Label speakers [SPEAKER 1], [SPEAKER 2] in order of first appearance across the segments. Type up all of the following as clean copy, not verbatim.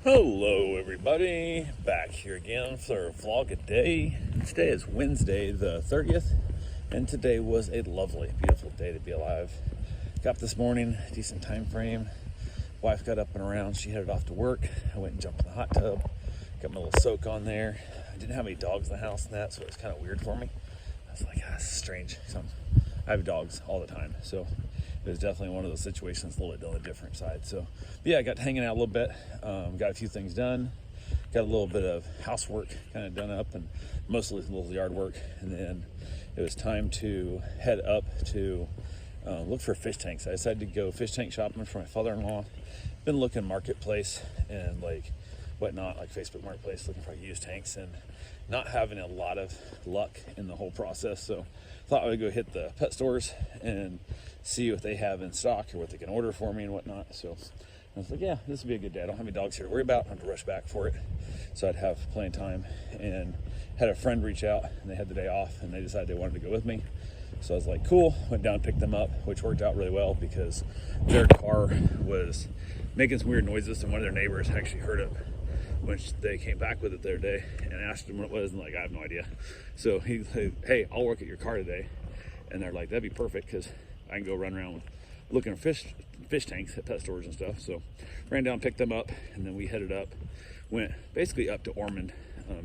[SPEAKER 1] Hello everybody, back here again for a vlog a day. Today is Wednesday the 30th, and today was a lovely, beautiful day to be alive. Got up this morning, decent time frame. Wife got up and around, she headed off to work. I went and jumped in the hot tub, got my little soak on there. I didn't have any dogs in the house and that, so it was kind of weird for me. I was like, this is strange. I have dogs all the time, so it was definitely one of those situations a little bit on the different side. So yeah, I got hanging out a little bit, got a few things done, got a little bit of housework kind of done up, and mostly a little yard work. And then it was time to head up to look for fish tanks. I decided to go fish tank shopping for my father-in-law. Been looking marketplace and like whatnot, like Facebook Marketplace, looking for used tanks, and not having a lot of luck in the whole process. So thought I would go hit the pet stores and see what they have in stock or what they can order for me and whatnot. So I was like, yeah, this would be a good day. I don't have any dogs here to worry about. I don't have to rush back for it. So I'd have plenty of time, and had a friend reach out, and they had the day off and they decided they wanted to go with me. So I was like, cool, went down and picked them up, which worked out really well because their car was making some weird noises, and one of their neighbors actually heard it when they came back with it the other day and asked him what it was, and like, I have no idea. So he said, hey, I'll work at your car today. And they're like, that'd be perfect because I can go run around looking at fish tanks at pet stores and stuff. So ran down, picked them up, and then we headed up, went basically up to Ormond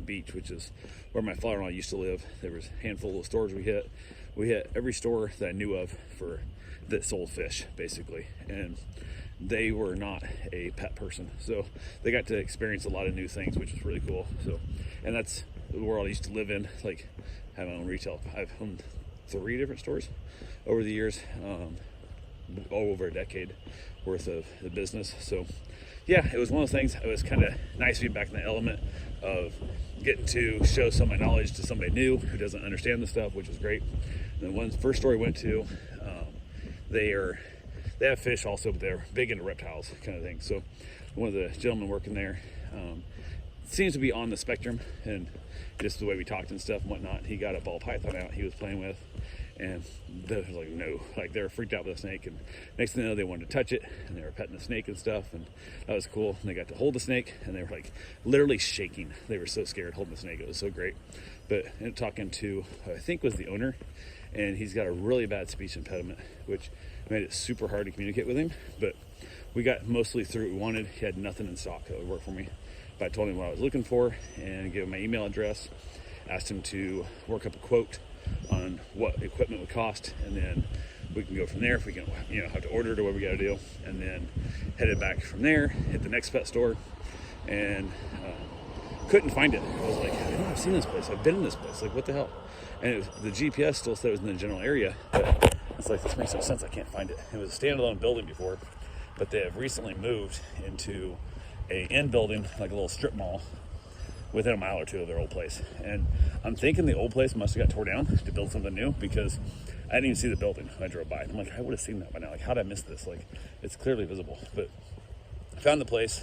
[SPEAKER 1] Beach, which is where my father-in-law used to live. There was a handful of stores we hit. We hit every store that I knew of that sold fish, basically. And they were not a pet person, so they got to experience a lot of new things, which was really cool. So, and that's the world I used to live in. Like, have my own retail. I've owned 3 different stores over the years, all over a decade worth of the business. So yeah, it was one of those things. It was kind of nice to be back in the element of getting to show some of my knowledge to somebody new who doesn't understand the stuff, which was great. And the first store we went to, they have fish also, but they're big into reptiles kind of thing. So one of the gentlemen working there seems to be on the spectrum, and just the way we talked and stuff and whatnot, he got a ball python out he was playing with, and they was like, no, like they were freaked out with the snake. And next thing you know, they wanted to touch it, and they were petting the snake and stuff, and that was cool. And they got to hold the snake, and they were like literally shaking. They were so scared holding the snake. It was so great. But I ended up talking to, I think was the owner, and he's got a really bad speech impediment, which made it super hard to communicate with him. But we got mostly through what we wanted. He had nothing in stock that would work for me, but I told him what I was looking for and gave him my email address, asked him to work up a quote on what equipment would cost, and then we can go from there if we can, have to order it or what we got to do. And then headed back from there, hit the next pet store, and couldn't find it. I was like, I know I've seen this place. I've been in this place. Like, what the hell? And the GPS still said it was in the general area, but it's like, this makes no sense. I can't find it. It was a standalone building before, but they have recently moved into a end building, like a little strip mall, within a mile or two of their old place. And I'm thinking the old place must have got tore down to build something new, because I didn't even see the building when I drove by. And I'm like, I would have seen that by now. Like, how did I miss this? Like, it's clearly visible. But I found the place.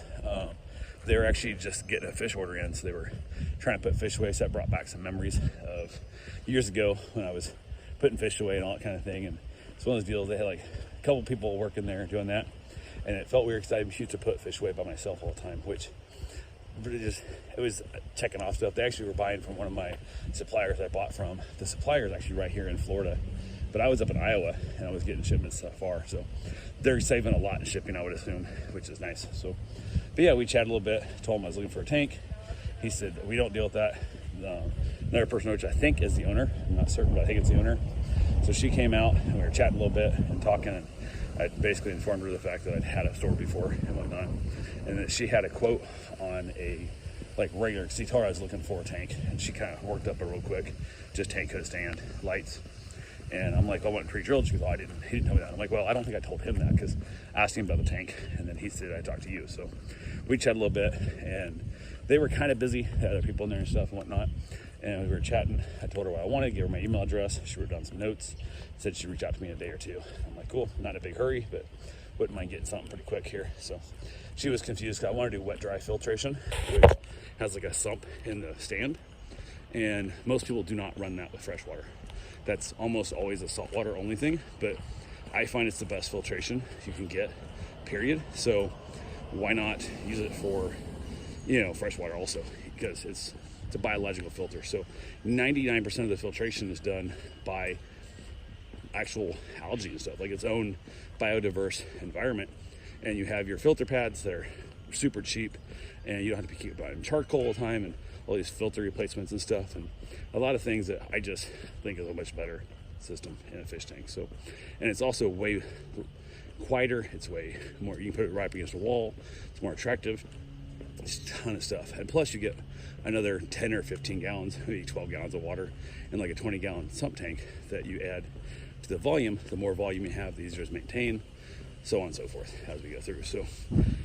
[SPEAKER 1] They were actually just getting a fish order in, so they were trying to put fish away. So that brought back some memories of years ago when I was putting fish away and all that kind of thing. And it's one of those deals. They had like a couple people working there doing that, and it felt weird because I used to put fish away by myself all the time, which it was checking off stuff. They actually were buying from one of my suppliers I bought from. The supplier is actually right here in Florida, but I was up in Iowa and I was getting shipments so far, so they're saving a lot in shipping, I would assume, which is nice. So, but yeah, we chatted a little bit. Told him I was looking for a tank. He said, we don't deal with that. Another person, which I think is the owner, I'm not certain, but I think it's the owner. So she came out and we were chatting a little bit and talking, and I basically informed her of the fact that I'd had a store before and whatnot, and that she had a quote on a like regular, because he told her I was looking for a tank, and she kind of worked up it real quick. Just tank could stand, lights. And I'm like, I want pre-drilled. She goes, oh, he didn't tell me that. I'm like, well, I don't think I told him that, because I asked him about the tank, and then he said I talked to you. So we chatted a little bit, and they were kind of busy, had other people in there and stuff and whatnot. And we were chatting. I told her what I wanted, gave her my email address. She wrote down some notes, said she'd reach out to me in a day or two. I'm like, cool, not in a big hurry, but wouldn't mind getting something pretty quick here. So she was confused because I wanted to do wet dry filtration, which has like a sump in the stand, and most people do not run that with fresh water. That's almost always a saltwater only thing, but I find it's the best filtration you can get, period. So why not use it for fresh water also, because it's a biological filter. So 99% of the filtration is done by actual algae and stuff, like its own biodiverse environment. And you have your filter pads that are super cheap, and you don't have to keep buying charcoal all the time and all these filter replacements and stuff, and a lot of things that I just think is a much better system in a fish tank. So, and it's also way quieter, it's way more, you can put it right up against a wall, it's more attractive. It's a ton of stuff, and plus you get another 10 or 15 gallons, maybe 12 gallons of water in like a 20-gallon sump tank that you add to the volume. The more volume you have, the easier to maintain, so on and so forth as we go through. So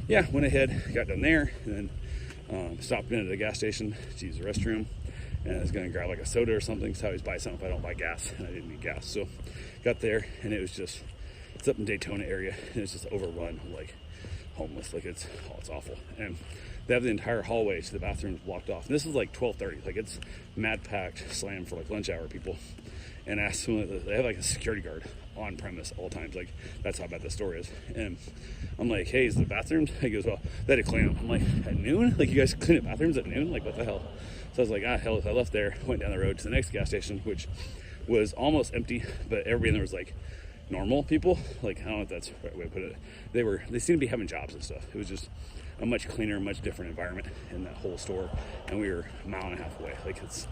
[SPEAKER 1] yeah, went ahead, got done there, and then stopped in at the gas station to use the restroom, and I was gonna grab like a soda or something, so I always buy something if I don't buy gas, and I didn't need gas. So got there, and it was just, it's up in Daytona area, and it's just overrun, like homeless, like it's awful. And they have the entire hallway to the bathrooms blocked off, and this is like 12:30, like it's mad packed, slammed for like lunch hour people. And asked them, they have like a security guard on premise all times, like that's how bad the store is. And I'm like, hey, is the bathrooms? He goes, well, they had to clean them. I'm like, at noon? Like, you guys clean up bathrooms at noon? Like, what the hell? So I was like, hell, I left there, went down the road to the next gas station, which was almost empty, but everybody in there was like normal people. Like, I don't know if that's the right way to put it. They seemed to be having jobs and stuff. It was just a much cleaner, much different environment in that whole store. And we were a mile and a half away. Like, it's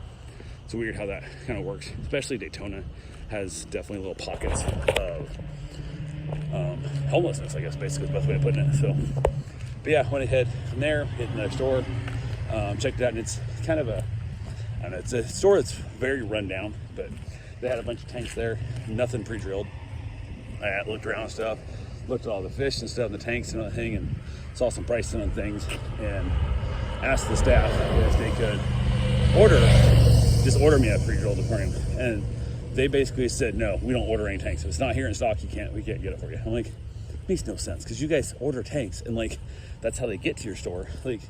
[SPEAKER 1] weird how that kind of works, especially Daytona has definitely little pockets of homelessness, I guess, basically is the best way of putting it. So, but yeah, went ahead from there, hit another store, checked it out, and it's kind of it's a store that's very run down, but they had a bunch of tanks there, nothing pre-drilled. I looked around and stuff, looked at all the fish and stuff in the tanks and everything, and saw some pricing on things, and asked the staff if they could just order me a pre-drilled aquarium. And they basically said, no, we don't order any tanks. If it's not here in stock, we can't get it for you. I'm like, makes no sense, because you guys order tanks, and like that's how they get to your store, like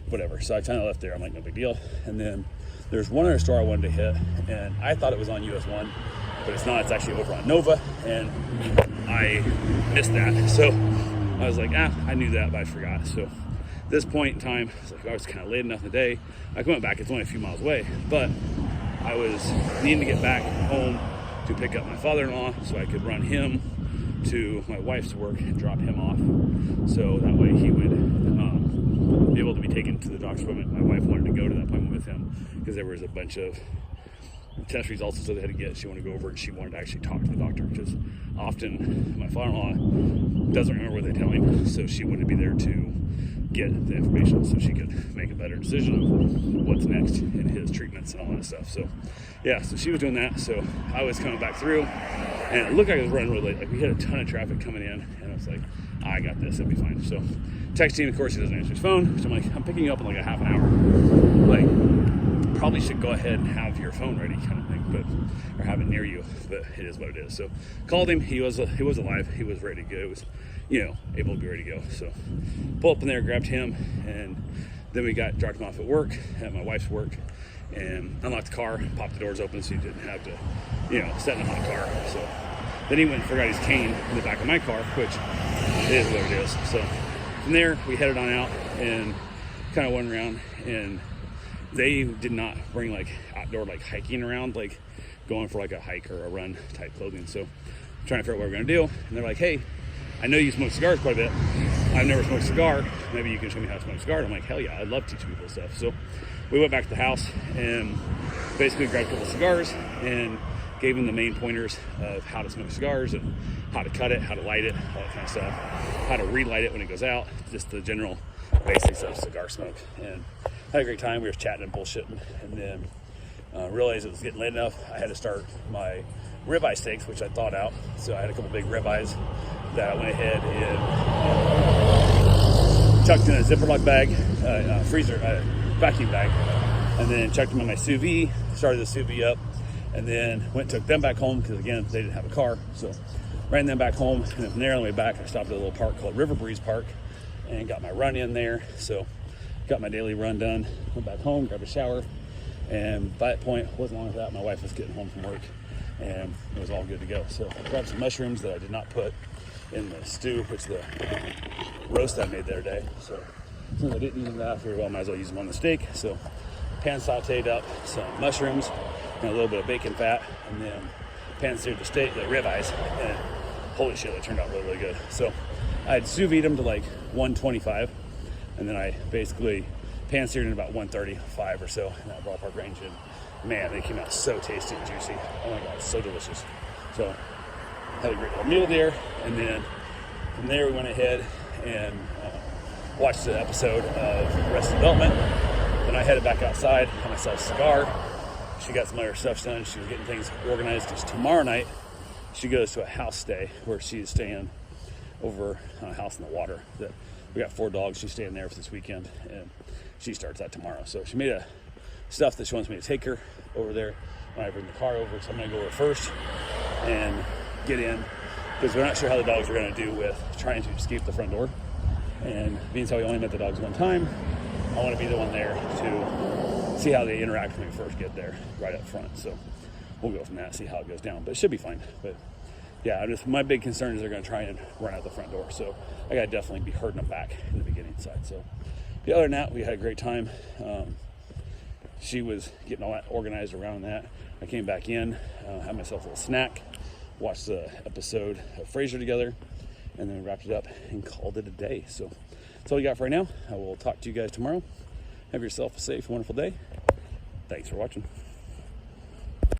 [SPEAKER 1] whatever. So I kind of left there. I'm like, no big deal. And then there's one other store I wanted to hit, and I thought it was on US 1, but it's not. It's actually over on Nova, and I missed that. So I was like, I knew that, but I forgot. So this point in time, I was kind of late enough in the day. I went back, it's only a few miles away, but I was needing to get back home to pick up my father-in-law so I could run him to my wife's work and drop him off. So that way he would be able to be taken to the doctor's appointment. My wife wanted to go to that appointment with him because there was a bunch of test results and stuff they had to get. She wanted to go over, and she wanted to actually talk to the doctor, because often my father-in-law doesn't remember what they tell him, so she wanted to be there to get the information so she could make a better decision of what's next in his treatments and all that stuff. So yeah, so she was doing that, so I was coming back through, and it looked like I was running really late. Like, we had a ton of traffic coming in, and I was like, I got this, it'll be fine. So texting, of course, he doesn't answer his phone, so I'm like, I'm picking you up in like a half an hour. Like, probably should go ahead and have your phone ready, kind of thing, but or have it near you, but it is what it is. So called him, he was alive, he was ready to go, he was, able to be ready to go. So pulled up in there, grabbed him, and then we dropped him off at work, at my wife's work, and unlocked the car, popped the doors open so he didn't have to, set in a hot car. So then he went and forgot his cane in the back of my car, which is what it is. So from there, we headed on out and kind of went around, and they did not bring like outdoor like hiking around, like going for like a hike or a run type clothing. So trying to figure out what we're gonna do, and they're like, hey, I know you smoke cigars quite a bit. I've never smoked a cigar. Maybe you can show me how to smoke a cigar. I'm like, hell yeah, I'd love to teach people stuff. So we went back to the house and basically grabbed a couple of cigars and gave them the main pointers of how to smoke cigars and how to cut it, how to light it, all that kind of stuff, how to relight it when it goes out, just the general basics of cigar smoke. And had a great time. We were chatting and bullshitting, and then realized it was getting late enough. I had to start my ribeye steaks, which I thawed out. So I had a couple big ribeyes that I went ahead and chucked in a Ziploc bag, vacuum bag, and then chucked them in my sous vide, started the sous vide up, and then took them back home, because again, they didn't have a car. So ran them back home, and then from there on the way back, I stopped at a little park called River Breeze Park and got my run in there. So got my daily run done, went back home, grabbed a shower, and by that point, it wasn't long after that, my wife was getting home from work, and it was all good to go. So I grabbed some mushrooms that I did not put in the stew, which the roast I made the other day. So since I didn't use them that, I figured, well, I might as well use them on the steak. So pan sauteed up some mushrooms and a little bit of bacon fat, and then pan seared the steak, the ribeyes, and holy shit, it turned out really, really good. So I had sous vide them to like 125, and then I basically pan seared in about 135 or so in that ballpark range, and man, they came out so tasty and juicy. Oh my god, so delicious. So had a great little meal there, and then from there we went ahead and watched the episode of Arrested Development. Then I headed back outside, had myself a cigar. She got some other stuff done. She was getting things organized because tomorrow night she goes to a house stay where she's staying over on a house in the water. That we got 4 dogs. She's staying there for this weekend, and she starts that tomorrow. So she made a stuff that she wants me to take her over there when I bring the car over. So I'm gonna go over first and get in, because we're not sure how the dogs are gonna do with trying to escape the front door. And being as how we only met the dogs one time, I want to be the one there to see how they interact when we first get there, right up front. So we'll go from that, see how it goes down. But it should be fine. But yeah, my big concern is they're going to try and run out the front door. So I got to definitely be herding them back in the beginning side. So yeah, other than that, we had a great time. She was getting all that organized around that. I came back in, had myself a little snack, watched the episode of Frasier together, and then wrapped it up and called it a day. So that's all we got for right now. I will talk to you guys tomorrow. Have yourself a safe, wonderful day. Thanks for watching.